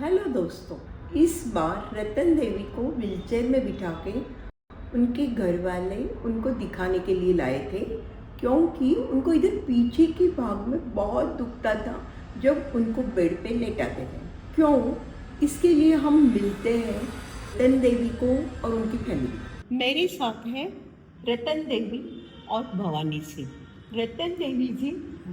Hello दोस्तों, इस बार रतन देवी को व्हीलचेयर में बिठा के उनके घर वाले उनको दिखाने के लिए लाए थे, क्योंकि उनको इधर पीछे की भाग में बहुत दुखता था जब उनको बेड पे लेटाते थे। क्यों? इसके लिए हम मिलते हैं रतन देवी को और उनकी फैमिली। मेरे साथ हैं रतन देवी और भवानी सिंह। रतन देवी जी,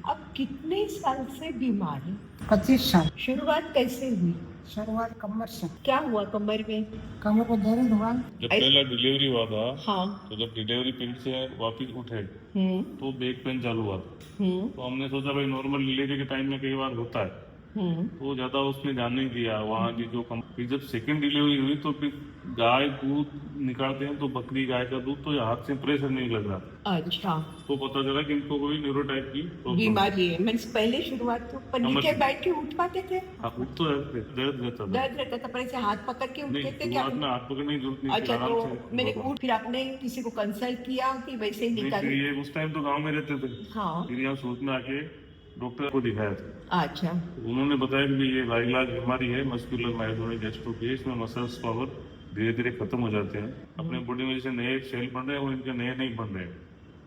अब कितने साल से बीमार हैं? 25 साल। शुरुआत कैसे हुई? शुरुआत कमर से। क्या हुआ कमर में? कमर को दर्द हुआ। जब पहला डिलीवरी हुआ था, हाँ। तो जब डिलीवरी पेन से वापिस उठे तो बैक पेन चालू हुआ था। तो हमने सोचा भाई नॉर्मल डिलीवरी के टाइम में कई बार होता है, तो ज्यादा उसमें ध्यान नहीं दिया। वहाँ की जो फिर जब सेकंड डिलीवरी हुई तो फिर गाय दूध निकालते हैं तो बकरी गाय का दूध तो हाथ से प्रेशर नहीं लग रहा। अच्छा, तो पता चला कि इनको कोई न्यूरोटाइप की बीमारी है। मीन्स पहले शुरुआत तो पर नीचे बैठ के उठ पाते थे? उठ तो दर्द रहता था। दर्द रहता था, पर ऐसे हाथ पकड़ के उठते थे क्या? शुरुआत में हाथ पकड़ने की जरूरत नहीं थी, अच्छा, आराम तो से मैंने होगा। उठ फिर आपने किसी को कंसल्ट किया कि वैसे ही नहीं, निकाले? फिर ये उस टाइम तो गांव में रहते थे। हाँ। फिर यहाँ सूरत में आके डॉक्टर को दिखाया था। अच्छा। उन्होंने बताया कि ये लाइलाज बीमारी है, मस्कुलर मायोटोनिक डिस्ट्रोफी। इसमें मसल्स पावर धीरे धीरे खत्म हो जाते हैं। अपने बॉडी में जैसे नए सेल बन रहे हैं वो इनके नए नहीं बन रहे हैं,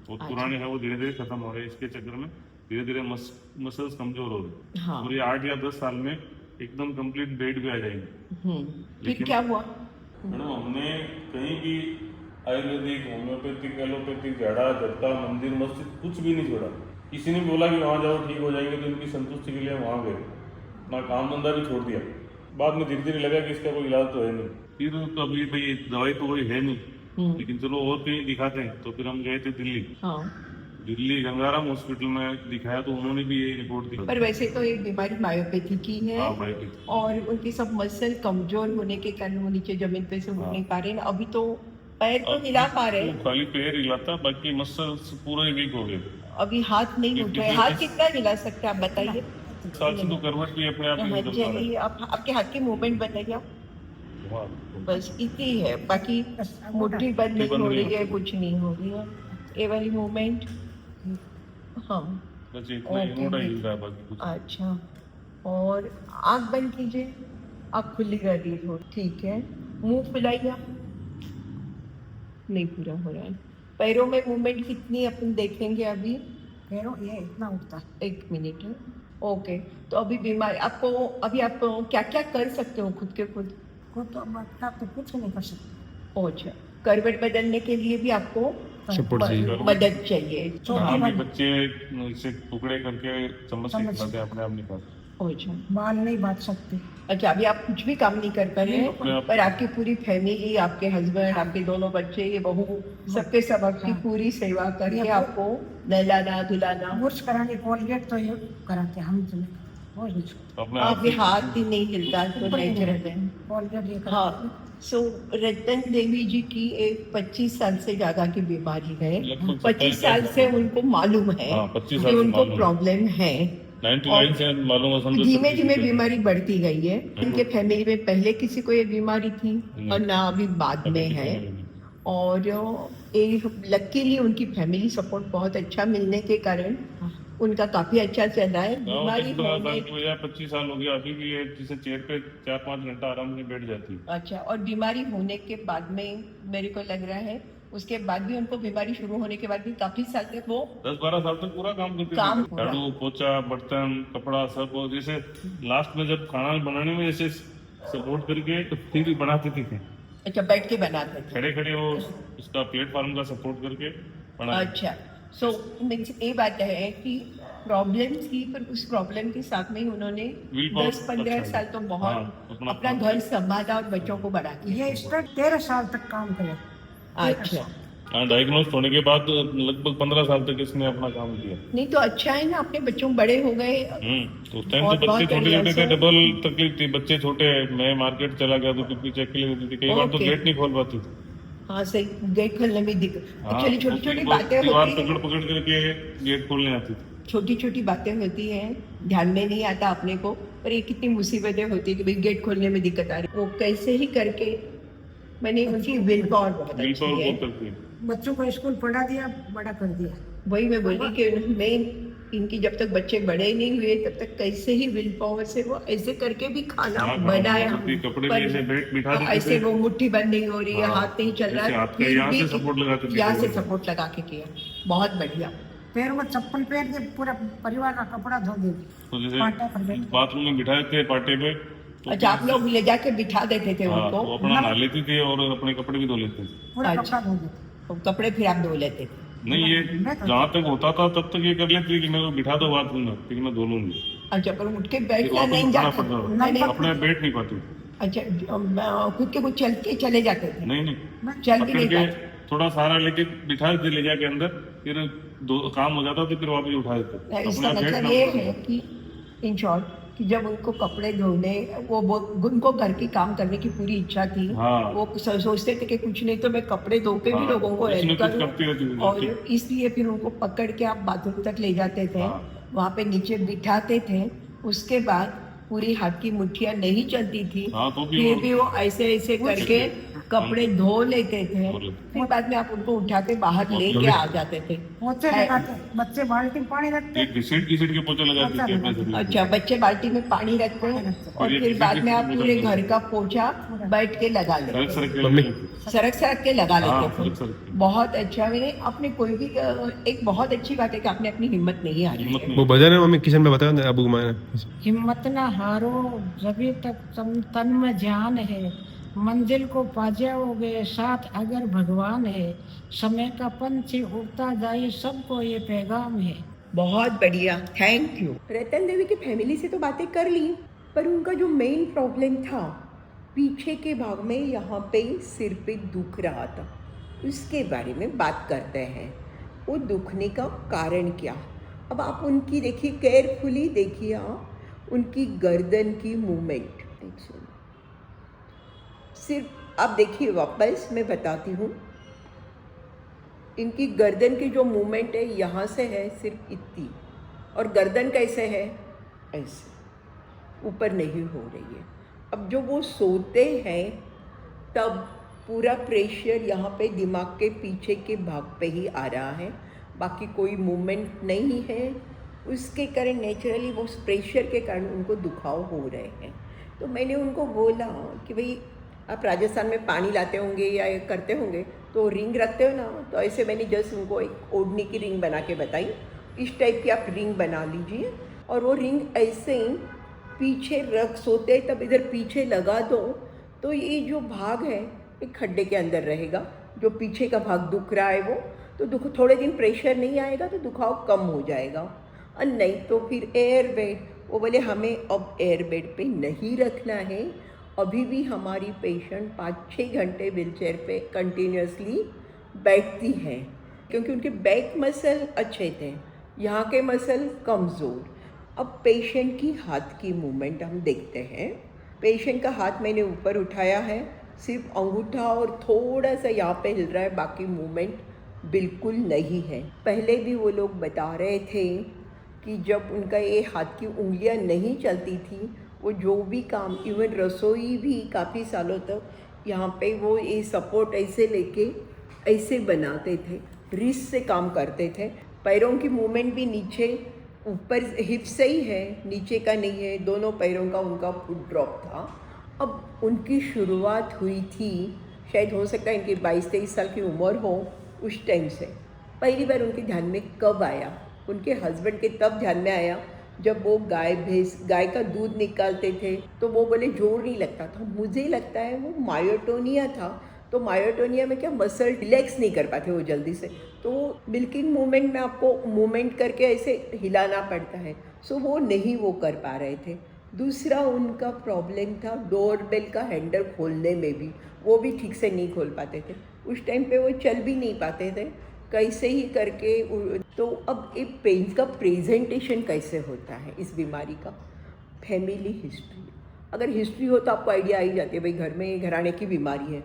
और पुराने हैं वो धीरे धीरे खत्म हो रहे हैं। इसके चक्कर में धीरे धीरे मसल्स कमजोर हो रहे हैं। हाँ। और ये 8 या 10 साल में एकदम कंप्लीट बेड पे आ जाएंगे। फिर क्या हुआ? मैडम, हमने कहीं भी आयुर्वेदिक, होम्योपैथिक, एलोपैथिक, झाड़ा झटका, मंदिर, मस्जिद कुछ भी नहीं छोड़ा। किसी ने बोला कि वहाँ जाओ ठीक हो जाएंगे, तो इनकी संतुष्टि के लिए हम वहाँ गए। अपना काम धंधा भी छोड़ दिया। बाद में धीरे धीरे लगा कि इसका कोई इलाज तो है नहीं। फिर तो अभी भाई दवाई तो कोई है नहीं, लेकिन चलो और कहीं दिखाते हैं। तो फिर हम गए थे दिल्ली। हाँ। दिल्ली गंगाराम हॉस्पिटल में दिखाया तो उन्होंने भी यही रिपोर्ट दी। पर वैसे तो एक बीमारी मायोपैथी की है। हाँ, मायोपैथी। और उनकी सब मसल कमजोर होने के कारण वो नीचे जमीन पे से उठ नहीं पा रहे हैं। अभी तो पैर तो हिला पा रहे हैं। खाली पैर हिलाता, बाकी मसल्स पूरे वीक हो गए। अभी हाथ नहीं उठ रहे। हाथ कितना हिला सकते हैं आप बताइए? साथ से तो करवट भी अपने आप ही निकल पा रहा है। आप आपके हाथ की मूवमेंट बताइए आप। हाँ। बस इतनी है, बाकी मुट्ठी बंद नहीं हो रही है, कुछ नहीं हो रही है। ये वाली मूवमेंट। हाँ। बस इतना ही मोटा ही हिल रहा है, बाकी कुछ। अच्छा, और आँख बंद कीजिए, आँख खुली कर दी हो, ठीक है। मुंह फुलाइए आप। नहीं पूरा हो रहा है। पैरों में मूवमेंट कितनी अपन देखेंगे अभी? पैरों ये इतना उठता है। 1 मिनट है। ओके, तो अभी बीमारी आपको, अभी आप क्या क्या कर सकते हो खुद के खुद? खुद तो बता तो कुछ नहीं कर सकते। अच्छा, करवट बदलने के लिए भी आपको सपोर्ट चाहिए। मदद चाहिए। हाँ, भी बच्चे इसे टुकड़े करके चम्मच से खिलाते हैं, अपने आप निकाल। अच्छा। बाल नहीं बांध सकते। अच्छा, अभी आप कुछ भी काम नहीं कर पा रहे हैं, पर आपकी पूरी फैमिली, आपके हस्बैंड, आपके दोनों बच्चे, ये बहू, सबके सब आपकी पूरी सेवा करके आपको नहलाना धुलाना। ब्रश कराने, कोलगेट तो ये कराते हम तो आपके हाथ ही नहीं हिलता तो नहीं रहते हैं। कोलगेट ये कराते। हाँ। सो रतन देवी जी की एक 25 साल से ज्यादा की बीमारी है। 25 साल से उनको मालूम है हाँ, 25 कि साल से उनको मालूम है। प्रॉब्लम है। 99 से मालूम है, समझो। धीमे धीमे बीमारी बढ़ती गई है। उनके फैमिली में पहले किसी को ये बीमारी थी और ना अभी बाद में है। और लकीली उनकी फैमिली सपोर्ट बहुत अच्छा मिलने के कारण उनका काफी अच्छा चल रहा है। बीमारी होने 25 साल हो गया, अभी भी ये जैसे चेयर पे 4-5 घंटा आराम से बैठ जाती है। अच्छा, और बीमारी होने के बाद में मेरे को लग रहा है उसके बाद भी उनको बीमारी शुरू होने के बाद भी काफी साल तक वो 10-12 साल तक पूरा काम करती काम थी। पूरा। झाड़ू पोछा बर्तन कपड़ा सब। और जैसे लास्ट में जब खाना बनाने में जैसे सपोर्ट करके फिर भी बनाती थी। अच्छा, बैठ के बनाते थे? खड़े खड़े वो उसका प्लेटफॉर्म का सपोर्ट करके बना। अच्छा, सो मीन्स ये बात है कि प्रॉब्लम थी, पर उस प्रॉब्लम के साथ में ही उन्होंने 10-15 साल तो बहुत अपना घर संभाला और बच्चों को बड़ा किया। ये स्टूडेंट 13 साल तक काम करे। अच्छा। हाँ, डायग्नोज होने के बाद लगभग 15 साल तक इसने अपना काम किया। नहीं तो अच्छा है ना, अपने बच्चों बड़े हो गए। तो उस टाइम तो बच्चे छोटे छोटे थे, डबल तकलीफ थी। बच्चे छोटे, मैं मार्केट चला गया तो पिपी चेक के लिए होती थी, कई बार तो गेट नहीं खोल पाती थी। हाँ सही, गेट खोलने में दिक्कत। एक्चुअली छोटी छोटी बातें दीवार होती पकड़ पकड़ करके गेट खोलने आती थी। छोटी छोटी बातें होती हैं, ध्यान में नहीं आता अपने को, पर ये कितनी मुसीबतें होती है कि भाई गेट खोलने में दिक्कत आ रही। वो कैसे ही करके मैंने उनकी विल पावर बहुत अच्छी है। बच्चों को स्कूल पढ़ा दिया, बड़ा कर दिया। वही मैं बोली कि मैं इनकी जब तक बच्चे बड़े नहीं हुए तब तक कैसे ही विल पावर से वो ऐसे करके भी खाना हाँ, बनाया। कपड़े भी पर ऐसे बिठा देते ऐसे थे। वो मुट्ठी बंद नहीं हो रही है, हाँ, हाथ नहीं चल रहा जैसे है, हाथ का यहाँ से सपोर्ट लगाते थे। यहाँ से सपोर्ट लगा के किया, बहुत बढ़िया। पैर में चप्पल पहन के पूरा परिवार का कपड़ा धो देती। तो जैसे पाटा पर बैठ के। बाथरूम में बिठाए थे पाटे पे, तो अच्छा, आप लोग ले जाके बिठा देते थे हाँ, उनको, वो अपना नहा लेती थी और अपने कपड़े भी धो लेते थे। पूरा अच्छा। कपड़ा धो देती। तो कपड़े फिर आप धो लेते थे। नहीं, ये जहाँ तक होता था तब तक ये कर लेती थी कि मैं बिठा दो बाथरूम में, फिर मैं धो लूंगी। अच्छा, पर उठ के फिर बैठना वापस नहीं उठाना जाता? पड़ता था, नहीं, अपने आप बैठ नहीं पाती। अच्छा, खुद के कुछ चल के चले जाते थे? नहीं नहीं, चल भी पकड़ नहीं के पाते? थोड़ा सहारा लेके बिठा देते ले जाके अंदर, फिर दो काम हो जाता तो फिर वापस उठा देते। अपने इसका आप मतलब बैठना ये पड़ता है था। कि इन शॉर्ट कि जब उनको कपड़े धोने उनको घर की काम करने की पूरी इच्छा थी। हाँ। वो सोचते थे कि कुछ नहीं तो मैं कपड़े धो के भी हाँ, लोगों को कुछ न हेल्प कुछ करूं, करती रहती थी। और इसलिए फिर उनको पकड़ के आप बाथरूम तक ले जाते थे। हाँ। वहाँ पे नीचे बिठाते थे, उसके बाद पूरी हाथ की मुट्ठियाँ नहीं चलती थी, हाँ, तो भी फिर वो- भी वो ऐसे ऐसे करके कपड़े धो लेते थे। धो लेते। फिर बाद में आप उनको उठा के बाहर लेके आ जाते थे। पोछे लगाते, बच्चे बाल्टी में पानी रखते। एक घिसट घिसट के पोछे लगाती थी अपने शरीर पे। अच्छा, बच्चे बाल्टी में पानी रखते हैं और फिर फिर एक बाद में आप किसी पूरे की घर का पोछा बैठ के लगा सड़क लेते सड़क के लगे थे। सरक सरक के लगा हाँ, लेते सड़क थे। सड़क के। बहुत अच्छा। मैंने अपने कोई भी एक बहुत अच्छी बात है कि आपने अपनी हिम्मत नहीं हारी हिम्मत है। नहीं। वो भजन है मम्मी किचन में बताया ना अबू मायने। हिम्मत न हारो जभी तक तन में जान है, मंजिल को पा जाओगे साथ अगर भगवान है, समय का पंछी उड़ता जाए सबको ये पैगाम है। बहुत बढ़िया, थैंक यू। रतन देवी की फैमिली से तो बातें कर ली, पर उनका जो मेन प्रॉब्लम था पीछे के भाग में, यहाँ पे सिर पे दुख रहा था, उसके बारे में बात करते हैं। वो दुखने का कारण क्या? अब आप उनकी देखिए, केयरफुली देखिए आप उनकी गर्दन की मूवमेंट। सिर्फ आप देखिए, वापस मैं बताती हूँ, इनकी गर्दन की जो मूवमेंट है यहाँ से है सिर्फ इतनी, और गर्दन कैसे है, ऐसे ऊपर नहीं हो रही है। अब जो वो सोते हैं तब पूरा प्रेशर यहाँ पे दिमाग के पीछे के भाग पे ही आ रहा है, बाकी कोई मूवमेंट नहीं है। उसके कारण नेचुरली वो प्रेशर के कारण उनको दुखाव हो रहे हैं। तो मैंने उनको बोला कि भाई आप राजस्थान में पानी लाते होंगे या ये करते होंगे तो रिंग रखते हो ना, तो ऐसे मैंने जस्ट उनको एक ओढ़ने की रिंग बना के बताई, इस टाइप की आप रिंग बना लीजिए, और वो रिंग ऐसे ही पीछे रख सोते तब इधर पीछे लगा दो, तो ये जो भाग है एक खड्डे के अंदर रहेगा, जो पीछे का भाग दुख रहा है वो तो दुख, थोड़े दिन प्रेशर नहीं आएगा तो दुखाव कम हो जाएगा। और नहीं तो फिर एयर बेड, वो बोले हमें अब एयर बेड पे नहीं रखना है, अभी भी हमारी पेशेंट 5-6 घंटे व्हीलचेयर पे कंटिन्यूसली बैठती है, क्योंकि उनके बैक मसल अच्छे थे, यहाँ के मसल कमज़ोर। अब पेशेंट की हाथ की मूवमेंट हम देखते हैं। पेशेंट का हाथ मैंने ऊपर उठाया है, सिर्फ अंगूठा और थोड़ा सा यहाँ पे हिल रहा है, बाकी मूवमेंट बिल्कुल नहीं है। पहले भी वो लोग बता रहे थे कि जब उनका ये हाथ की उंगलियां नहीं चलती थी, वो जो भी काम, इवन रसोई भी काफ़ी सालों तक यहाँ पे वो ये सपोर्ट ऐसे लेके ऐसे बनाते थे, रिस्ट से काम करते थे। पैरों की मूवमेंट भी नीचे ऊपर हिप से ही है, नीचे का नहीं है, दोनों पैरों का उनका फुट ड्रॉप था। अब उनकी शुरुआत हुई थी, शायद हो सकता है इनकी 22-23 साल की उम्र हो, उस टाइम से पहली बार उनके ध्यान में कब आया, उनके हस्बैंड के तब ध्यान में आया जब वो गाय का दूध निकालते थे, तो वो बोले जोर नहीं लगता था, मुझे लगता है वो मायोटोनिया था। तो मायोटोनिया में क्या, मसल रिलैक्स नहीं कर पाते वो जल्दी से, तो मिल्किंग मूवमेंट में आपको मूवमेंट करके ऐसे हिलाना पड़ता है, सो वो नहीं वो कर पा रहे थे। दूसरा उनका प्रॉब्लम था डोर बेल का हैंडल खोलने में भी, वो भी ठीक से नहीं खोल पाते थे, उस टाइम पे वो चल भी नहीं पाते थे, कैसे ही करके। तो अब एक पेन का प्रेजेंटेशन कैसे होता है इस बीमारी का, फैमिली हिस्ट्री, अगर हिस्ट्री हो तो आपको आइडिया आ ही जाती है भाई घर में घराने की बीमारी है।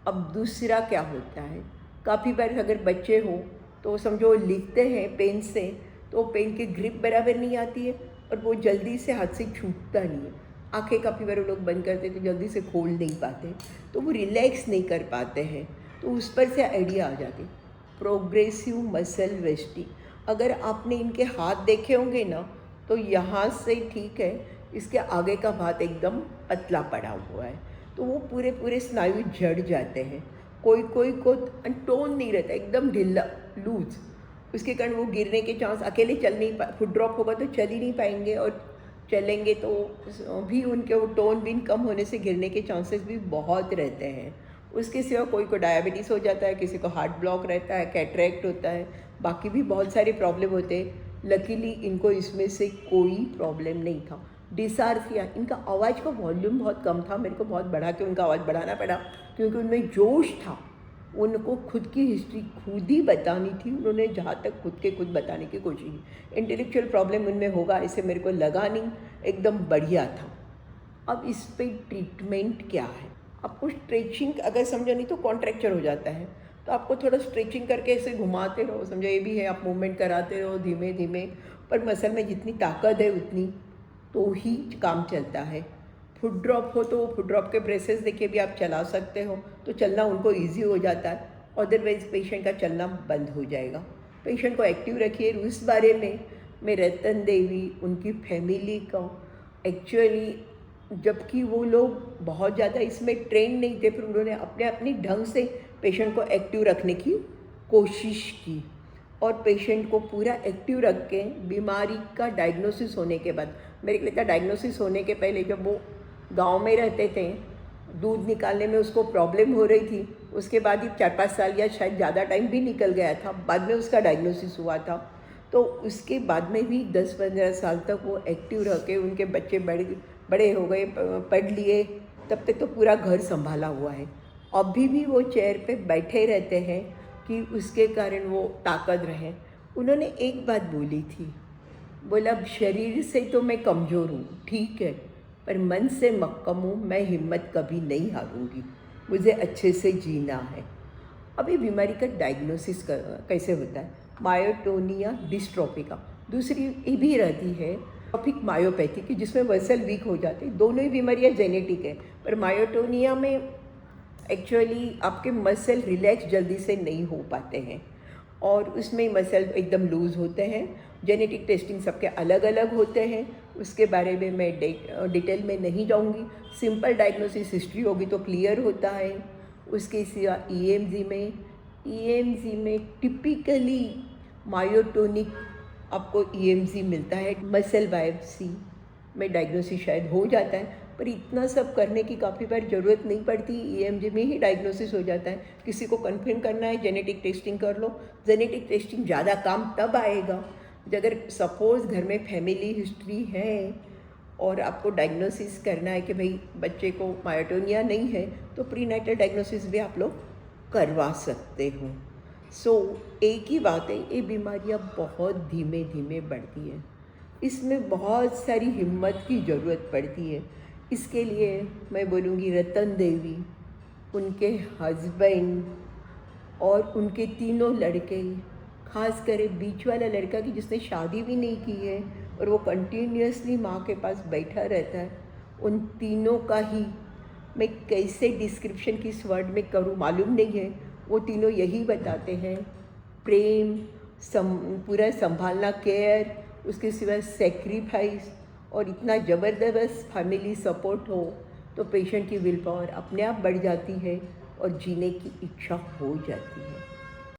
अब दूसरा क्या होता है, काफ़ी बार अगर बच्चे हो तो समझो लिखते हैं पेन से, तो पेन की ग्रिप बराबर नहीं आती है और वो जल्दी से हाथ से छूटता नहीं है। आंखें काफ़ी बार वो लोग बंद करते तो जल्दी से खोल नहीं पाते, तो वो रिलैक्स नहीं कर पाते हैं, तो उस पर से आइडिया आ जाती। प्रोग्रेसिव मसल वेस्टिंग, अगर आपने इनके हाथ देखे होंगे ना, तो यहाँ से ठीक है, इसके आगे का भाग एकदम पतला पड़ा हुआ है, तो वो पूरे पूरे स्नायु जड़ जाते हैं। कोई कोई को टोन नहीं रहता, एकदम ढीला लूज, उसके कारण वो गिरने के चांस, अकेले चल नहीं पा, फुट ड्रॉप होगा तो चल ही नहीं पाएंगे, और चलेंगे तो भी उनके वो टोन बिन कम होने से गिरने के चांसेस भी बहुत रहते हैं। उसके सिवा कोई को डायबिटीज़ हो जाता है, किसी को हार्ट ब्लॉक रहता है, कैटरेक्ट होता है, बाकी भी बहुत सारे प्रॉब्लम होते हैं। लकीली इनको इसमें से कोई प्रॉब्लम नहीं था। डिसार्थिया, इनका आवाज़ का वॉल्यूम बहुत कम था, मेरे को बहुत बढ़ा के उनका आवाज़ बढ़ाना पड़ा, क्योंकि उनमें जोश था। उनको खुद की हिस्ट्री खुद ही बतानी थी, उन्होंने जहाँ तक खुद के खुद बताने की कोशिश की। इंटेलेक्चुअल प्रॉब्लम उनमें होगा ऐसे मेरे को लगा नहीं, एकदम बढ़िया था। अब इस पे ट्रीटमेंट क्या है? आपको स्ट्रेचिंग, अगर समझो नहीं तो कॉन्ट्रैक्चर हो जाता है, तो आपको थोड़ा स्ट्रेचिंग करके ऐसे घुमाते रहो, समझो ये भी है, आप मूवमेंट कराते रहो धीमे धीमे, पर मसल में जितनी ताकत है उतनी तो ही काम चलता है। फुट ड्रॉप हो तो फुट ड्रॉप के ब्रेसेस देके भी आप चला सकते हो, तो चलना उनको ईजी हो जाता है, अदरवाइज पेशेंट का चलना बंद हो जाएगा। पेशेंट को एक्टिव रखिए। उस बारे में मैं रतन देवी, उनकी फैमिली का, एक्चुअली जबकि वो लोग बहुत ज़्यादा इसमें ट्रेन नहीं थे, फिर उन्होंने अपने अपने ढंग से पेशेंट को एक्टिव रखने की कोशिश की, और पेशेंट को पूरा एक्टिव रख के बीमारी का डायग्नोसिस होने के बाद, मेरे को लगता है डायग्नोसिस होने के पहले जब वो गांव में रहते थे, दूध निकालने में उसको प्रॉब्लम हो रही थी, उसके बाद ही 4-5 साल या शायद ज़्यादा टाइम भी निकल गया था, बाद में उसका डायग्नोसिस हुआ था, तो उसके बाद में भी 10-15 साल तक वो एक्टिव रह के, उनके बच्चे बड़े हो गए, पढ़ लिए, तब तक तो पूरा घर संभाला हुआ है। अभी भी वो चेयर पे बैठे रहते हैं कि उसके कारण वो ताकत रहे। उन्होंने एक बात बोली थी, बोला शरीर से तो मैं कमज़ोर हूँ, ठीक है, पर मन से मक्कम हूँ, मैं हिम्मत कभी नहीं हारूंगी, मुझे अच्छे से जीना है। अब ये बीमारी का डायग्नोसिस कैसे होता है? मायोटोनिया डिस्ट्रोफिका, दूसरी ये भी रहती है ट्रॉफिक मायोपैथी की, जिसमें मसल वीक हो जाते हैं। दोनों ही बीमारियाँ जेनेटिक है, पर मायोटोनिया में एक्चुअली आपके मसल रिलैक्स जल्दी से नहीं हो पाते हैं, और उसमें मसल एकदम लूज़ होते हैं। जेनेटिक टेस्टिंग सबके अलग अलग होते हैं, उसके बारे में मैं डिटेल में नहीं जाऊंगी। सिंपल डायग्नोसिस हिस्ट्री होगी तो क्लियर होता है। उसके सिवा ईएमजी में टिपिकली मायोटोनिक आपको ईएमजी मिलता है। मसल बायोप्सी में डायग्नोसिस शायद हो जाता है, पर इतना सब करने की काफ़ी बार ज़रूरत नहीं पड़ती, ईएमजी में ही डायग्नोसिस हो जाता है। किसी को कन्फर्म करना है जेनेटिक टेस्टिंग कर लो। जेनेटिक टेस्टिंग ज़्यादा काम तब आएगा अगर सपोज़ घर में फैमिली हिस्ट्री है और आपको डायग्नोसिस करना है कि भाई बच्चे को मायोटोनिया नहीं है, तो प्रीनेटल डायग्नोसिस भी आप लोग करवा सकते हो। एक ही बात है, ये बीमारियाँ बहुत धीमे धीमे बढ़ती हैं, इसमें बहुत सारी हिम्मत की ज़रूरत पड़ती है। इसके लिए मैं बोलूँगी रतन देवी, उनके हस्बैंड और उनके तीनों लड़के, खास कर बीच वाला लड़का कि जिसने शादी भी नहीं की है और वो कंटिन्यूसली माँ के पास बैठा रहता है, उन तीनों का ही मैं कैसे डिस्क्रिप्शन किस वर्ड में करूँ मालूम नहीं है। वो तीनों यही बताते हैं, प्रेम, पूरा संभालना, केयर, उसके सिवा सेक्रीफाइस, और इतना ज़बरदस्त फैमिली सपोर्ट हो तो पेशेंट की विल पावर अपने आप बढ़ जाती है और जीने की इच्छा हो जाती है।